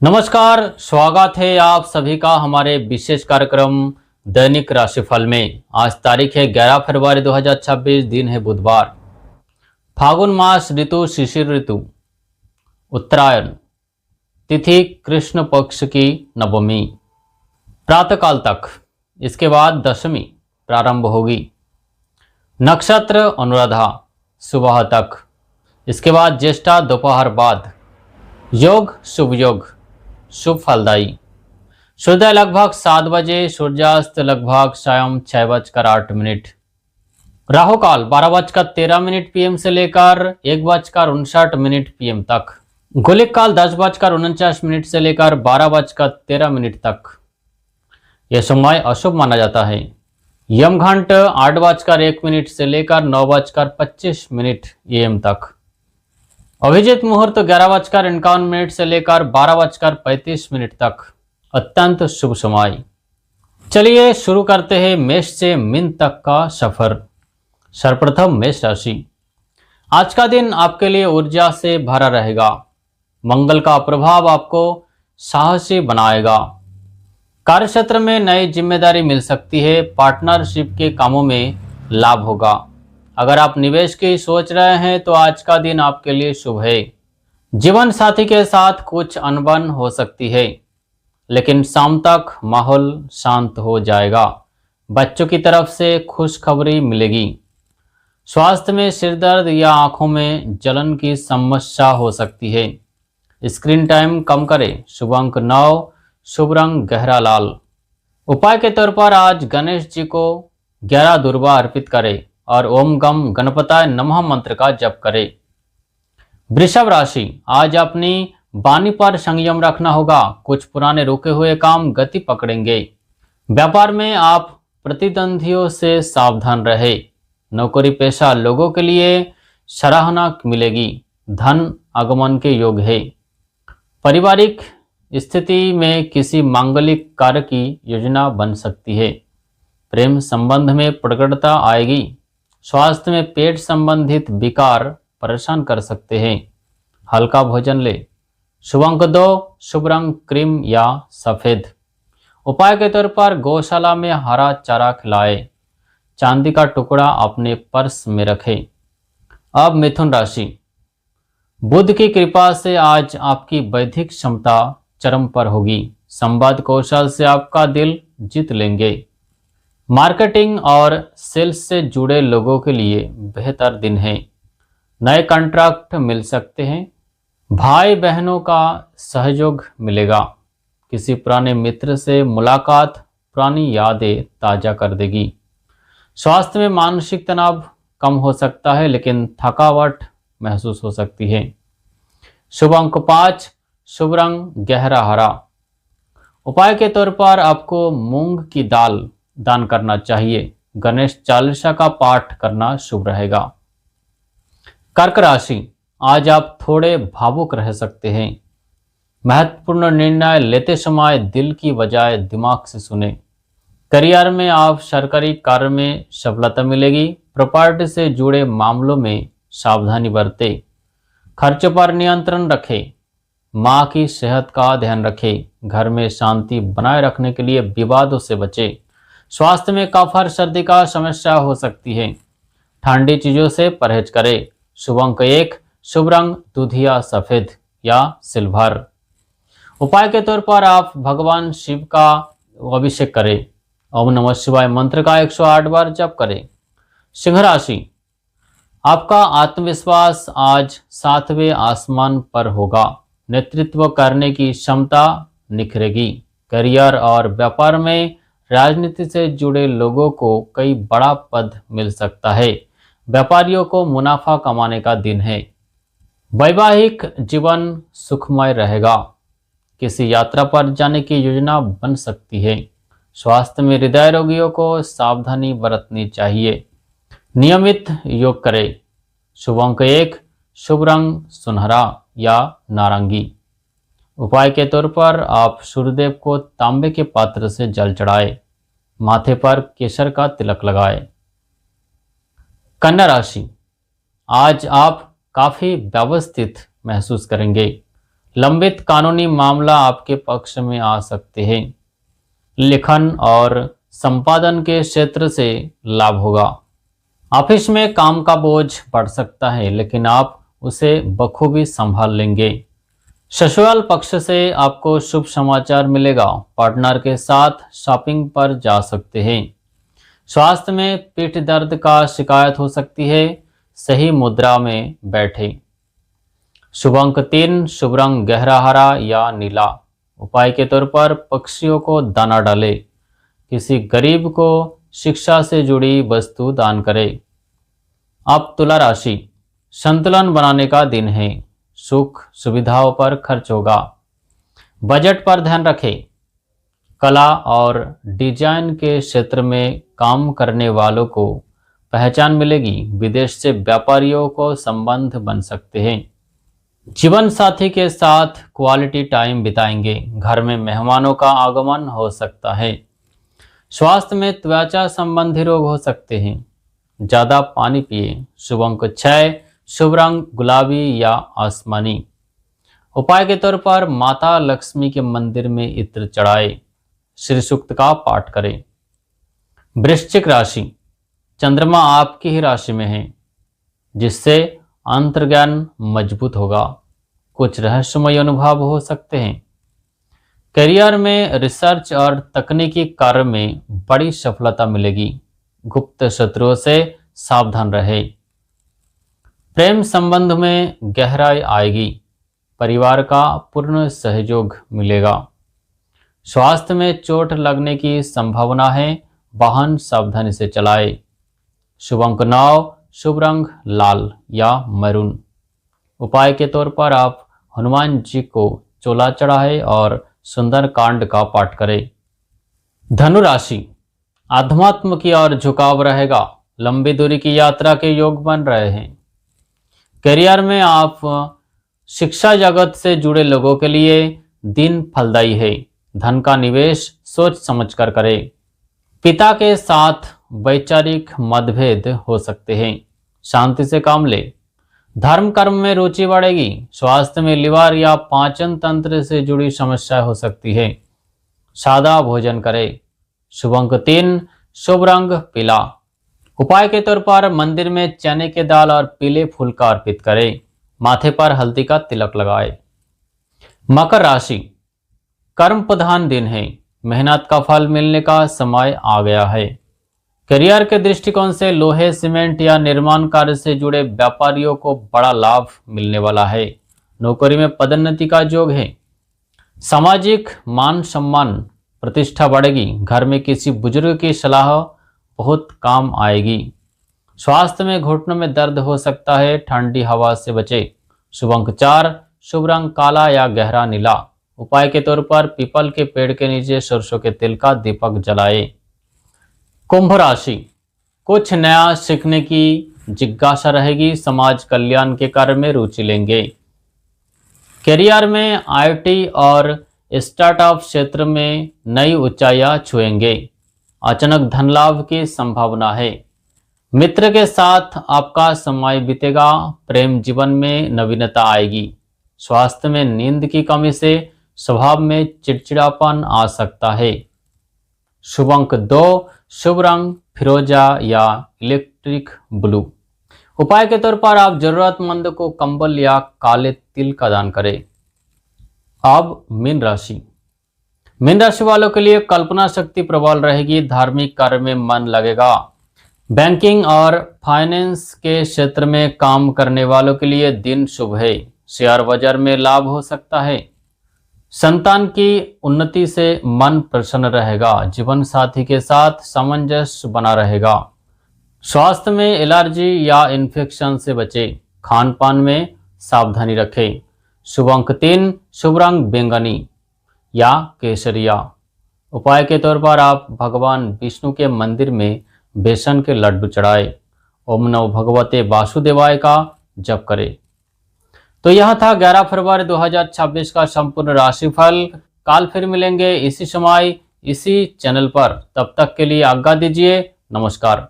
नमस्कार, स्वागत है आप सभी का हमारे विशेष कार्यक्रम दैनिक राशिफल में। आज तारीख है 11 फरवरी 2026, दिन है बुधवार। फागुन मास ऋतु शिशिर ऋतु, उत्तरायण, तिथि कृष्ण पक्ष की नवमी, प्रातःकाल तक। इसके बाद दशमी प्रारंभ होगी। नक्षत्र अनुराधा, सुबह तक। इसके बाद ज्येष्ठा दोपहर बाद। योग शुभ योग, शुभ फलदायी। सूर्योदय लगभग 7 बजे, सूर्यास्त लगभग शाम 6:08। राहु काल 12:13 पीएम से लेकर 1:59 पीएम तक। गुलिक काल 10:49 से लेकर 12:13 तक। यह समय अशुभ माना जाता है। यमघंट 8:01 से लेकर 9:25 एएम तक। अभिजीत मुहूर्त 11:51 से लेकर 12:35 तक। अत्यंत शुभ समय। चलिए शुरू करते हैं मेष से मीन तक का सफर। सर्वप्रथम मेष राशि। आज का दिन आपके लिए ऊर्जा से भरा रहेगा। मंगल का प्रभाव आपको साहसी बनाएगा। कार्यक्षेत्र में नई जिम्मेदारी मिल सकती है। पार्टनरशिप के कामों में लाभ होगा। अगर आप निवेश की सोच रहे हैं तो आज का दिन आपके लिए शुभ है। जीवन साथी के साथ कुछ अनबन हो सकती है, लेकिन शाम तक माहौल शांत हो जाएगा। बच्चों की तरफ से खुशखबरी मिलेगी। स्वास्थ्य में सिरदर्द या आंखों में जलन की समस्या हो सकती है। स्क्रीन टाइम कम करें। शुभ अंक 9, शुभ रंग गहरा लाल। उपाय के तौर पर आज गणेश जी को 11 दुर्वा अर्पित करें और ओम गम गणपताय नमः मंत्र का जप करें। वृषभ राशि। आज अपनी वाणी पर संयम रखना होगा। कुछ पुराने रुके हुए काम गति पकड़ेंगे। व्यापार में आप प्रतिद्वंदियों से सावधान रहे। नौकरी पेशा लोगों के लिए सराहना मिलेगी। धन आगमन के योग है। पारिवारिक स्थिति में किसी मांगलिक कार्य की योजना बन सकती है। प्रेम संबंध में प्रकटता आएगी। स्वास्थ्य में पेट संबंधित विकार परेशान कर सकते हैं। हल्का भोजन ले। शुभ अंक 2, शुभ रंग क्रीम या सफेद। उपाय के तौर पर गौशाला में हरा चारा खिलाएं। चांदी का टुकड़ा अपने पर्स में रखें। अब मिथुन राशि। बुध की कृपा से आज आपकी बौद्धिक क्षमता चरम पर होगी। संवाद कौशल से आपका दिल जीत लेंगे। मार्केटिंग और सेल्स से जुड़े लोगों के लिए बेहतर दिन है। नए कॉन्ट्रैक्ट मिल सकते हैं। भाई बहनों का सहयोग मिलेगा। किसी पुराने मित्र से मुलाकात पुरानी यादें ताज़ा कर देगी। स्वास्थ्य में मानसिक तनाव कम हो सकता है, लेकिन थकावट महसूस हो सकती है। शुभ अंक 5, शुभ रंग गहरा हरा। उपाय के तौर पर आपको मूंग की दाल दान करना चाहिए। गणेश चालीसा का पाठ करना शुभ रहेगा। कर्क राशि। आज आप थोड़े भावुक रह सकते हैं। महत्वपूर्ण निर्णय लेते समय दिल की बजाय दिमाग से सुने। करियर में आप सरकारी कार्य में सफलता मिलेगी। प्रॉपर्टी से जुड़े मामलों में सावधानी बरतें। खर्च पर नियंत्रण रखें। मां की सेहत का ध्यान रखें। घर में शांति बनाए रखने के लिए विवादों से बचें। स्वास्थ्य में कफ और सर्दी का समस्या हो सकती है। ठंडी चीजों से परहेज करें। शुभ अंक 1, शुभ रंग दूधिया सफेद या सिल्वर। उपाय के तौर पर आप भगवान शिव का अभिषेक करें। ओम नमः शिवाय मंत्र का 108 बार जप करें। सिंह राशि। आपका आत्मविश्वास आज 7वें आसमान पर होगा। नेतृत्व करने की क्षमता निखरेगी। करियर और व्यापार में राजनीति से जुड़े लोगों को कई बड़ा पद मिल सकता है। व्यापारियों को मुनाफा कमाने का दिन है। वैवाहिक जीवन सुखमय रहेगा। किसी यात्रा पर जाने की योजना बन सकती है। स्वास्थ्य में हृदय रोगियों को सावधानी बरतनी चाहिए। नियमित योग करें। शुभ अंक 1, शुभ रंग सुनहरा या नारंगी। उपाय के तौर पर आप सूर्यदेव को तांबे के पात्र से जल चढ़ाएं। माथे पर केसर का तिलक लगाएं। कन्या राशि। आज आप काफी व्यवस्थित महसूस करेंगे। लंबित कानूनी मामला आपके पक्ष में आ सकते हैं। लेखन और संपादन के क्षेत्र से लाभ होगा। ऑफिस में काम का बोझ बढ़ सकता है, लेकिन आप उसे बखूबी संभाल लेंगे। ससुराल पक्ष से आपको शुभ समाचार मिलेगा। पार्टनर के साथ शॉपिंग पर जा सकते हैं। स्वास्थ्य में पीठ दर्द का शिकायत हो सकती है, सही मुद्रा में बैठे। शुभ अंक 3, शुभ रंग गहरा हरा या नीला। उपाय के तौर पर पक्षियों को दाना डाले। किसी गरीब को शिक्षा से जुड़ी वस्तु दान करें। अब तुला राशि, संतुलन बनाने का दिन है। सुख सुविधाओं पर खर्च होगा। बजट पर ध्यान रखें। कला और डिजाइन के क्षेत्र में काम करने वालों को पहचान मिलेगी। विदेश से व्यापारियों को संबंध बन सकते हैं। जीवन साथी के साथ क्वालिटी टाइम बिताएंगे। घर में मेहमानों का आगमन हो सकता है। स्वास्थ्य में त्वचा संबंधी रोग हो सकते हैं। ज्यादा पानी पिए। शुभ अंक 6, शुभ रंग गुलाबी या आसमानी। उपाय के तौर पर माता लक्ष्मी के मंदिर में इत्र चढ़ाए। श्री सूक्त का पाठ करें। वृश्चिक राशि, चंद्रमा आपकी ही राशि में है, जिससे अंतर्ज्ञान मजबूत होगा। कुछ रहस्यमय अनुभव हो सकते हैं। करियर में रिसर्च और तकनीकी कार्य में बड़ी सफलता मिलेगी। गुप्त शत्रुओं से सावधान रहे। प्रेम संबंध में गहराई आएगी। परिवार का पूर्ण सहयोग मिलेगा। स्वास्थ्य में चोट लगने की संभावना है। वाहन सावधानी से चलाए। शुभ अंक 9, शुभ रंग लाल या मैरून। उपाय के तौर पर आप हनुमान जी को चोला चढ़ाए और सुंदर कांड का पाठ करें। धनु राशि, आध्यात्म की ओर झुकाव रहेगा। लंबी दूरी की यात्रा के योग बन रहे हैं। करियर में आप शिक्षा जगत से जुड़े लोगों के लिए दिन फलदायी है। धन का निवेश सोच समझकर करें। पिता के साथ वैचारिक मतभेद हो सकते हैं। शांति से काम ले। धर्म कर्म में रुचि बढ़ेगी। स्वास्थ्य में लिवर या पाचन तंत्र से जुड़ी समस्या हो सकती है। सादा भोजन करें। शुभ अंक 3, शुभ रंग पीला। उपाय के तौर पर मंदिर में चने के दाल और पीले फूल का अर्पित करें। माथे पर हल्दी का तिलक लगाए। मकर राशि, कर्म प्रधान दिन है। मेहनत का फल मिलने का समय आ गया है। करियर के दृष्टिकोण से लोहे, सीमेंट या निर्माण कार्य से जुड़े व्यापारियों को बड़ा लाभ मिलने वाला है। नौकरी में पदोन्नति का योग है। सामाजिक मान सम्मान प्रतिष्ठा बढ़ेगी। घर में किसी बुजुर्ग की सलाह बहुत काम आएगी। स्वास्थ्य में घुटनों में दर्द हो सकता है। ठंडी हवा से बचे। शुभ अंक 4, शुभ रंग काला या गहरा नीला। उपाय के तौर पर पीपल के पेड़ के नीचे सरसों के तेल का दीपक जलाए। कुंभ राशि, कुछ नया सीखने की जिज्ञासा रहेगी। समाज कल्याण के कार्य में रुचि लेंगे। करियर में आईटी और स्टार्टअप क्षेत्र में नई ऊंचाइयां छुएंगे। अचानक धन लाभ की संभावना है। मित्र के साथ आपका समय बीतेगा। प्रेम जीवन में नवीनता आएगी। स्वास्थ्य में नींद की कमी से स्वभाव में चिड़चिड़ापन आ सकता है। शुभ अंक 2, शुभ रंग फिरोजा या इलेक्ट्रिक ब्लू। उपाय के तौर पर आप जरूरतमंद को कंबल या काले तिल का दान करें। अब मीन राशि, मीन राशि वालों के लिए कल्पना शक्ति प्रबल रहेगी। धार्मिक कार्य में मन लगेगा। बैंकिंग और फाइनेंस के क्षेत्र में काम करने वालों के लिए दिन शुभ है। शेयर बाजार में लाभ हो सकता है। संतान की उन्नति से मन प्रसन्न रहेगा। जीवन साथी के साथ सामंजस्य बना रहेगा। स्वास्थ्य में एलर्जी या इन्फेक्शन से बचे। खान पान में सावधानी रखें। शुभ अंक 3, शुभ रंग बैंगनी या केसरिया। उपाय के तौर पर आप भगवान विष्णु के मंदिर में बेसन के लड्डू चढ़ाए। ओम नमो भगवते वासुदेवाय का जप करें। तो यह था 11 फरवरी 2026 का संपूर्ण राशिफल। कल फिर मिलेंगे इसी समय इसी चैनल पर। तब तक के लिए आज्ञा दीजिए। नमस्कार।